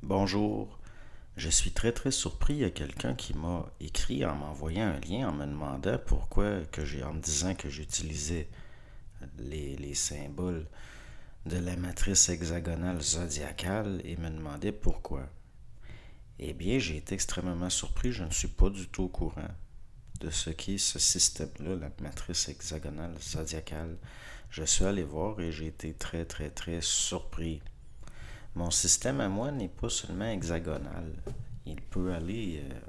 Bonjour. Je suis très surpris. Il y a quelqu'un qui m'a écrit en m'envoyant un lien en me demandant en me disant que j'utilisais les symboles de la matrice hexagonale zodiacale et me demandait pourquoi. Eh bien, j'ai été extrêmement surpris. Je ne suis pas du tout au courant de ce qu'est ce système-là, la matrice hexagonale zodiacale. Je suis allé voir et j'ai été très surpris. Mon système à moi n'est pas seulement hexagonal.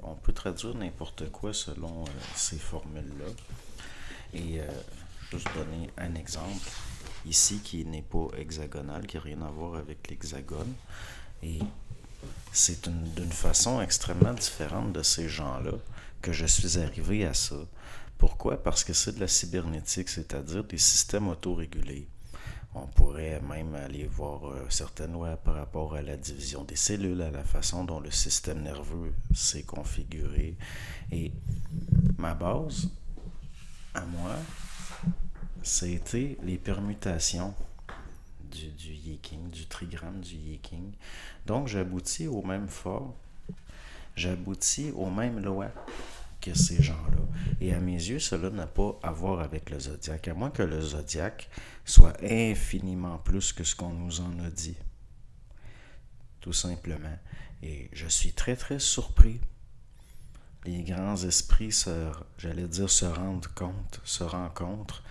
On peut traduire n'importe quoi selon ces formules-là. Et juste donner un exemple ici qui n'est pas hexagonal, qui n'a rien à voir avec l'hexagone. Et c'est d'une façon extrêmement différente de ces gens-là que je suis arrivé à ça. Pourquoi? Parce que c'est de la cybernétique, c'est-à-dire des systèmes autorégulés. On pourrait même aller voir certaines lois par rapport à la division des cellules, à la façon dont le système nerveux s'est configuré. Et ma base, à moi, c'était les permutations du Yi-King, du trigramme du Yi-King. Donc, j'aboutis aux mêmes lois que ces gens-là. Et à mes yeux, cela n'a pas à voir avec le zodiaque, à moins que le zodiaque soit infiniment plus que ce qu'on nous en a dit. Tout simplement. Et je suis très surpris. Les grands esprits se rendent compte, se rencontrent.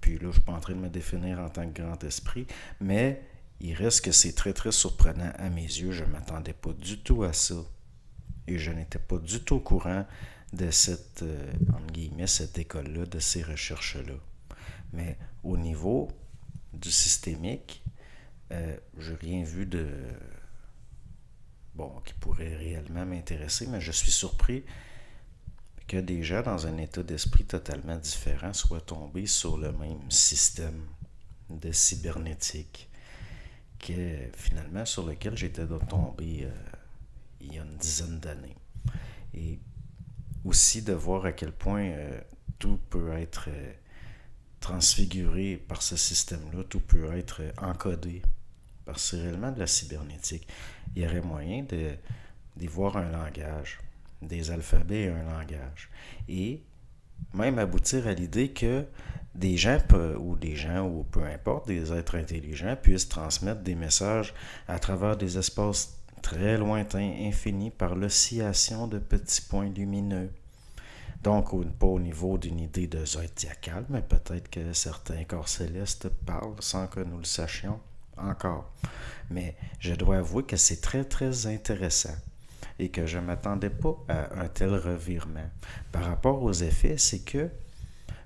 Puis là, je ne suis pas en train de me définir en tant que grand esprit, mais il reste que c'est très surprenant à mes yeux. Je ne m'attendais pas du tout à ça. Et je n'étais pas du tout au courant de entre guillemets, cette école-là, de ces recherches-là. Mais au niveau du systémique, je n'ai rien vu qui pourrait réellement m'intéresser, mais je suis surpris que des gens dans un état d'esprit totalement différent soient tombés sur le même système de cybernétique que finalement sur lequel j'étais tombé il y a une dizaine d'années. Et aussi de voir à quel point tout peut être transfiguré par ce système-là, tout peut être encodé, parce que c'est réellement de la cybernétique. Il y aurait moyen d'y voir un langage, des alphabets et un langage. Et même aboutir à l'idée que des gens, ou peu importe, des êtres intelligents, puissent transmettre des messages à travers des espaces très lointains, infinis, par l'oscillation de petits points lumineux. Donc, pas au niveau d'une idée de zodiacal, mais peut-être que certains corps célestes parlent sans que nous le sachions encore. Mais je dois avouer que c'est très intéressant et que je ne m'attendais pas à un tel revirement. Par rapport aux effets, c'est que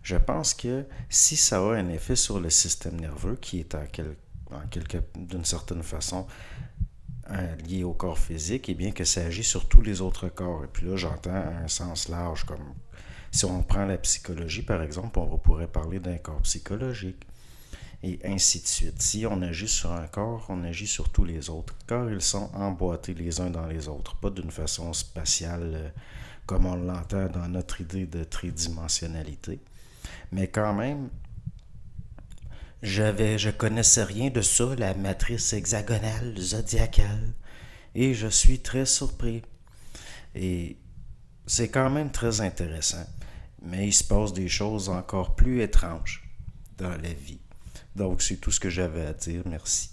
je pense que si ça a un effet sur le système nerveux, qui est d'une certaine façon lié au corps physique, et bien que ça agit sur tous les autres corps. Et puis là, j'entends un sens large, comme si on prend la psychologie, par exemple, on pourrait parler d'un corps psychologique, et ainsi de suite. Si on agit sur un corps, on agit sur tous les autres, car ils sont emboîtés les uns dans les autres, pas d'une façon spatiale comme on l'entend dans notre idée de tridimensionnalité. Mais quand même, je connaissais rien de ça, la matrice hexagonale, zodiacale, et je suis très surpris. Et c'est quand même très intéressant, mais il se passe des choses encore plus étranges dans la vie. Donc c'est tout ce que j'avais à dire, merci.